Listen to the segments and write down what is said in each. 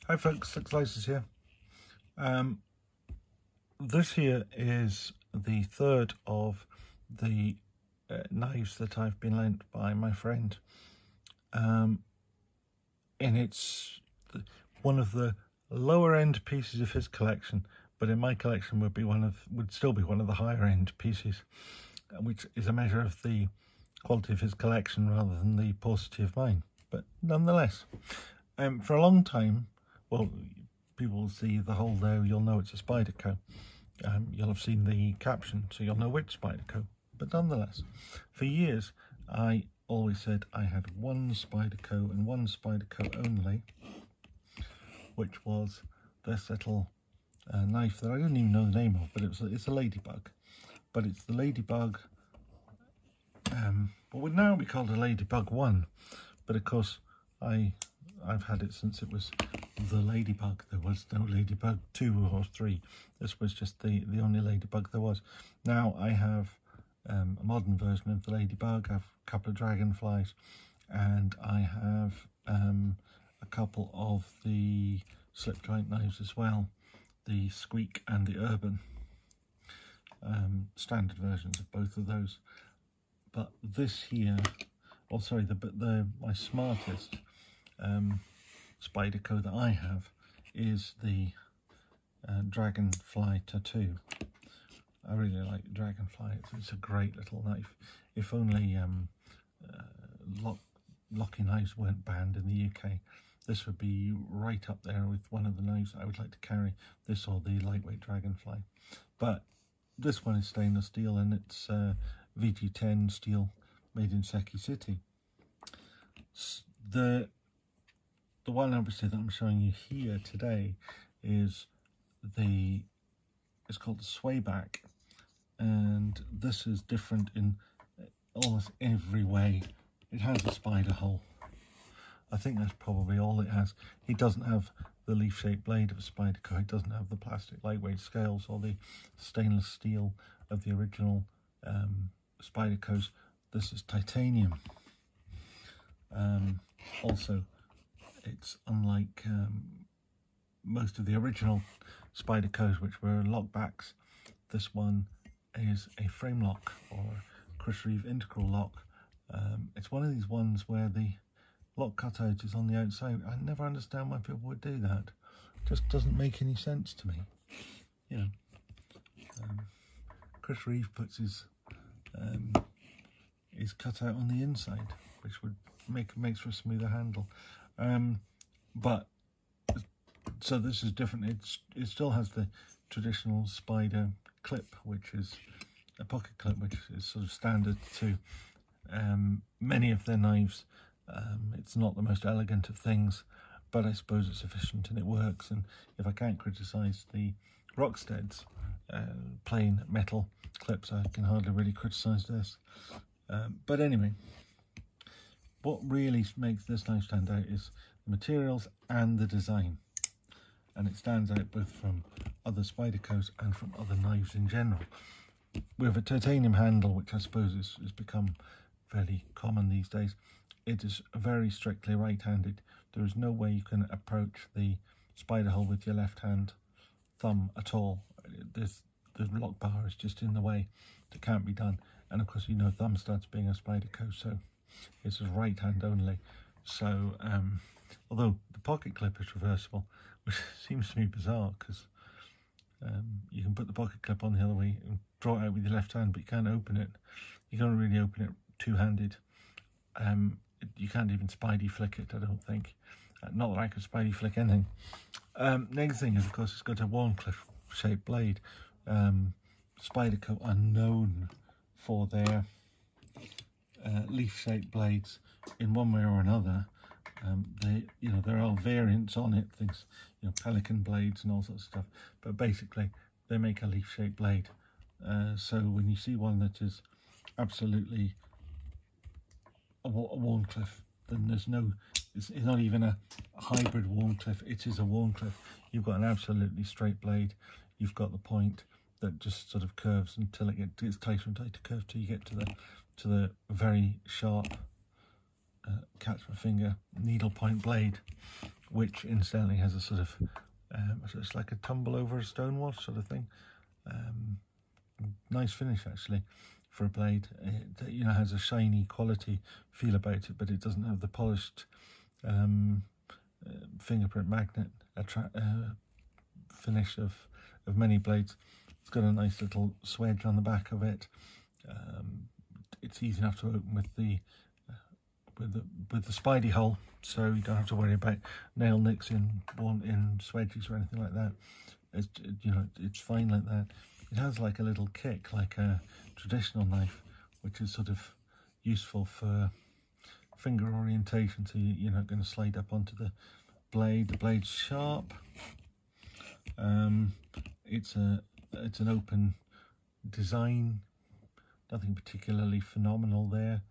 Hi folks, Six Slices here. This here is the third of the knives that I've been lent by my friend. And it's one of the lower end pieces of his collection, but in my collection would still be one of the higher end pieces, which is a measure of the quality of his collection rather than the paucity of mine. But nonetheless, for a long time, well, people will see the hole there, you'll know it's a Spyderco. You'll have seen the caption, so you'll know which Spyderco. But nonetheless, for years, I always said I had one Spyderco and one Spyderco only, which was this little knife that I don't even know the name of, but it's a ladybug. But it's the ladybug, what would now be called a ladybug 1. But of course, I've had it since it was the ladybug. There was no ladybug 2 or 3. This was just the only ladybug there was. Now I have a modern version of the ladybug. I have a couple of dragonflies, and I have a couple of the slip joint knives as well, the Squeak and the Urban. Standard versions of both of those. But this here, oh sorry, my smartest Spyderco that I have is the Dragonfly Tattoo. I really like Dragonfly. It's a great little knife. If only locking knives weren't banned in the UK, this would be right up there with one of the knives I would like to carry. This or the lightweight Dragonfly. But this one is stainless steel, and it's VG10 steel made in Seki City. The one obviously that I'm showing you here today is it's called the Swayback, and this is different in almost every way. It has a spider hole. I think that's probably all it has. It doesn't have the leaf-shaped blade of a Spyderco. It doesn't have the plastic lightweight scales or the stainless steel of the original Spydercos. This is titanium. Also, it's unlike most of the original Spydercos, which were lockbacks. This one is a frame lock or Chris Reeve integral lock. It's one of these ones where the lock cutout is on the outside. I never understand why people would do that. It just doesn't make any sense to me. You know, Chris Reeve puts his cutout on the inside, which would makes for a smoother handle. But so this is different. It still has the traditional Spyder clip, which is a pocket clip, which is sort of standard to many of their knives. It's not the most elegant of things, but I suppose it's efficient and it works. And if I can't criticise the Rockstead's plain metal clips, I can hardly really criticise this. But anyway, what really makes this knife stand out is the materials and the design. And it stands out both from other Spydercos and from other knives in general. With a titanium handle, which I suppose has become fairly common these days, it is very strictly right-handed. There is no way you can approach the spider hole with your left hand thumb at all. The lock bar is just in the way. It can't be done. And of course, you know thumb studs being a Spyderco, so it's a right hand only. So although the pocket clip is reversible, which seems to me bizarre, because you can put the pocket clip on the other way and draw it out with your left hand, but you can't open it. You can't really open it two-handed. You can't even Spidey flick it, I don't think. Not that I could Spidey flick anything. Next thing is, of course, it's got a Wharncliffe shaped blade. Spyderco are known for their leaf-shaped blades in one way or another. There are variants on it, things, pelican blades and all sorts of stuff, but basically they make a leaf-shaped blade. So when you see one that is absolutely a Wharncliffe, then it's not even a hybrid Wharncliffe, it is a Wharncliffe. You've got an absolutely straight blade. You've got the point that just sort of curves until it gets tighter and tighter curve till you get to the very sharp catch my finger needle point blade, which incidentally has a sort of, so it's like a tumble over a stone wash sort of thing. Nice finish actually for a blade. It, you know, has a shiny quality feel about it, but it doesn't have the polished fingerprint magnet finish of many blades. It's got a nice little swedge on the back of it. It's easy enough to open with the Spidey hole, so you don't have to worry about nail nicks in swedges or anything like that. It's, you know, it's fine like that. It has like a little kick, like a traditional knife, which is sort of useful for finger orientation, so you're not going to slide up onto the blade. The blade's sharp. It's an open design, nothing particularly phenomenal there.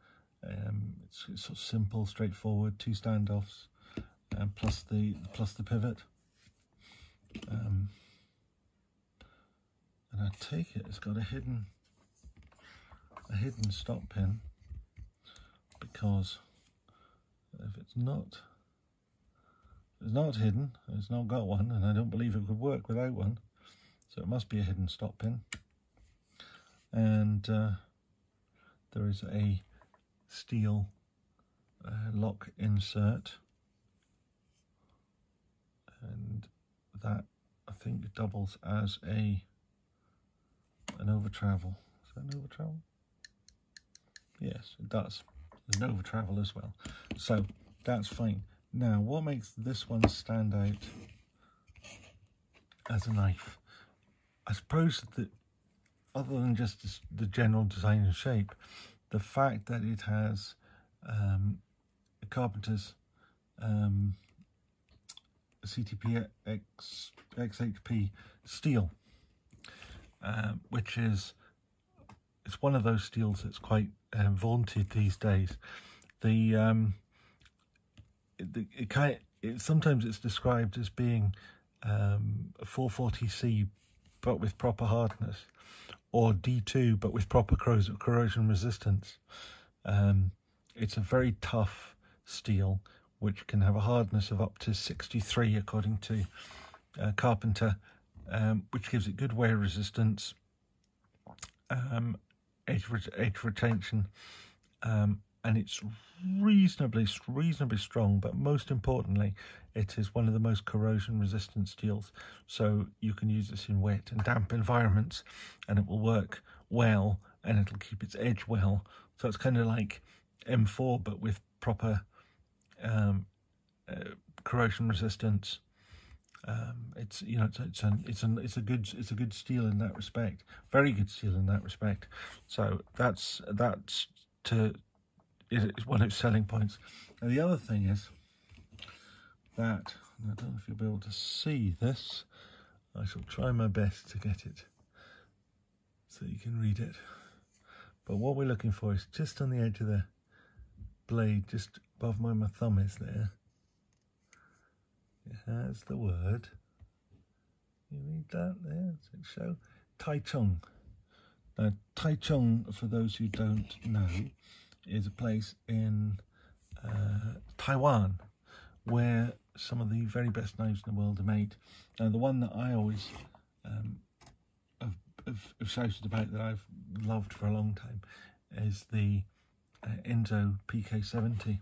It's sort of simple, straightforward, 2 standoffs, plus the pivot. And I take it it's got a hidden stop pin, because if it's not hidden, it's not got one, and I don't believe it could work without one, so it must be a hidden stop pin. And there is a steel lock insert, and that I think doubles as an over travel. Is that an over travel? Yes, it does. There's an over travel as well, so that's fine. Now, what makes this one stand out as a knife? I suppose that other than just the general design and shape, the fact that it has a Carpenter's CTP XHP steel, which is, it's one of those steels that's quite vaunted these days. Sometimes it's described as being a 440C but with proper hardness, or D2 but with proper corrosion resistance. It's a very tough steel which can have a hardness of up to 63 according to Carpenter, which gives it good wear resistance, edge retention, and it's reasonably strong, but most importantly, it is one of the most corrosion resistant steels. So you can use this in wet and damp environments and it will work well, and it'll keep its edge well. So it's kind of like M4 but with proper corrosion resistance. It's, you know, it's a good steel in that respect, very good steel in that respect. So that's is one of its selling points. And the other thing is that, I don't know if you'll be able to see this, I shall try my best to get it so you can read it. But what we're looking for is just on the edge of the blade, just above where my thumb is there. It has the word, you read that there, does it show? Taichung. Now, Taichung, for those who don't know, is a place in Taiwan where some of the very best knives in the world are made. Now, the one that I always have shouted about, that I've loved for a long time, is the Enzo PK70,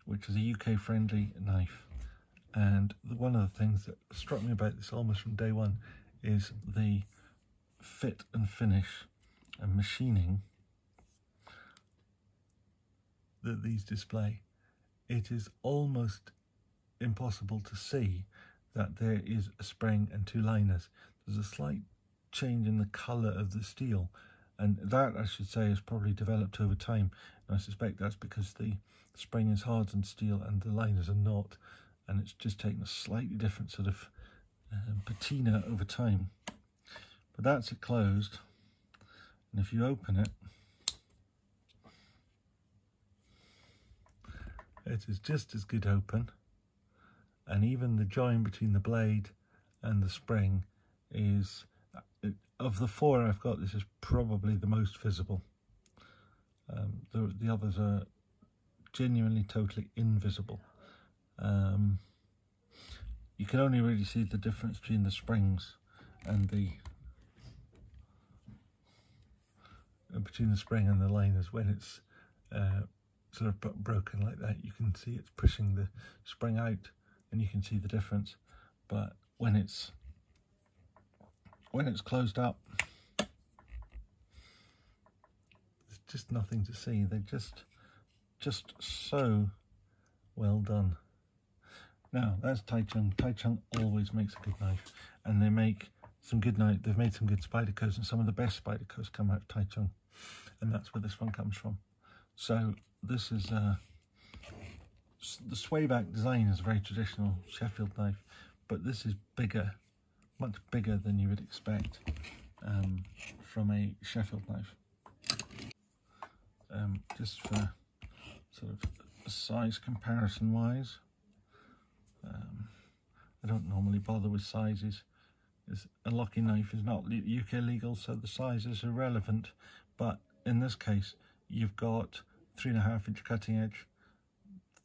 which is a UK-friendly knife. And one of the things that struck me about this almost from day one is the fit and finish and machining that these display. It is almost impossible to see that there is a spring and 2 liners. There's a slight change in the colour of the steel, and that, I should say, has probably developed over time. And I suspect that's because the spring is hardened steel and the liners are not, and it's just taken a slightly different sort of patina over time. But that's it closed, and if you open it, it is just as good open, and even the join between the blade and the spring is, of the 4 I've got, this is probably the most visible. The others are genuinely totally invisible. you can only really see the difference between the springs and the spring and the liners when it's sort of broken like that. You can see it's pushing the spring out, and you can see the difference. But when it's closed up, there's just nothing to see. They're just so well done. Now that's Taichung. Taichung always makes a good knife, and they make some good knife. They've made some good Spydercos, and some of the best Spydercos come out of Taichung, and that's where this one comes from. So this is the Swayback design is a very traditional Sheffield knife, but this is bigger, much bigger than you would expect from a Sheffield knife. Just for sort of size comparison wise, I don't normally bother with sizes. A locking knife is not UK legal, so the size is irrelevant, but in this case you've got 3.5 inch cutting edge,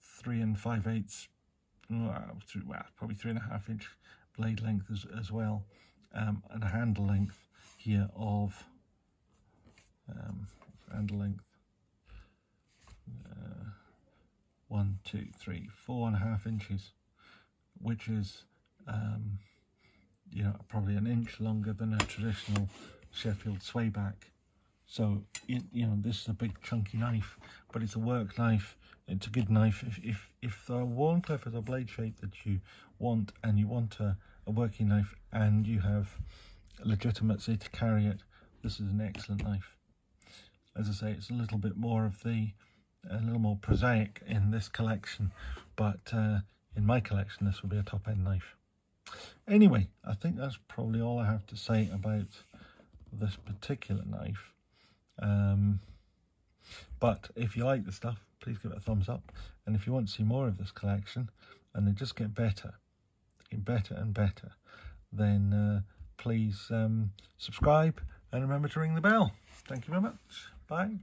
3 5/8, well, probably 3.5 inch blade length as well, and a handle length here of handle length 1, 2, 3, 4.5 inches, which is you know, probably an inch longer than a traditional Sheffield Swayback. So you know, this is a big chunky knife, but it's a work knife. It's a good knife. If the Wharncliffe is a blade shape that you want, and you want a working knife, and you have legitimacy to carry it, this is an excellent knife. As I say, it's a little bit more of a little more prosaic in this collection, but in my collection this will be a top-end knife. Anyway, I think that's probably all I have to say about this particular knife. But if you like the stuff, please give it a thumbs up, and if you want to see more of this collection, and they just get better and better, then please subscribe, and remember to ring the bell. Thank you very much. Bye.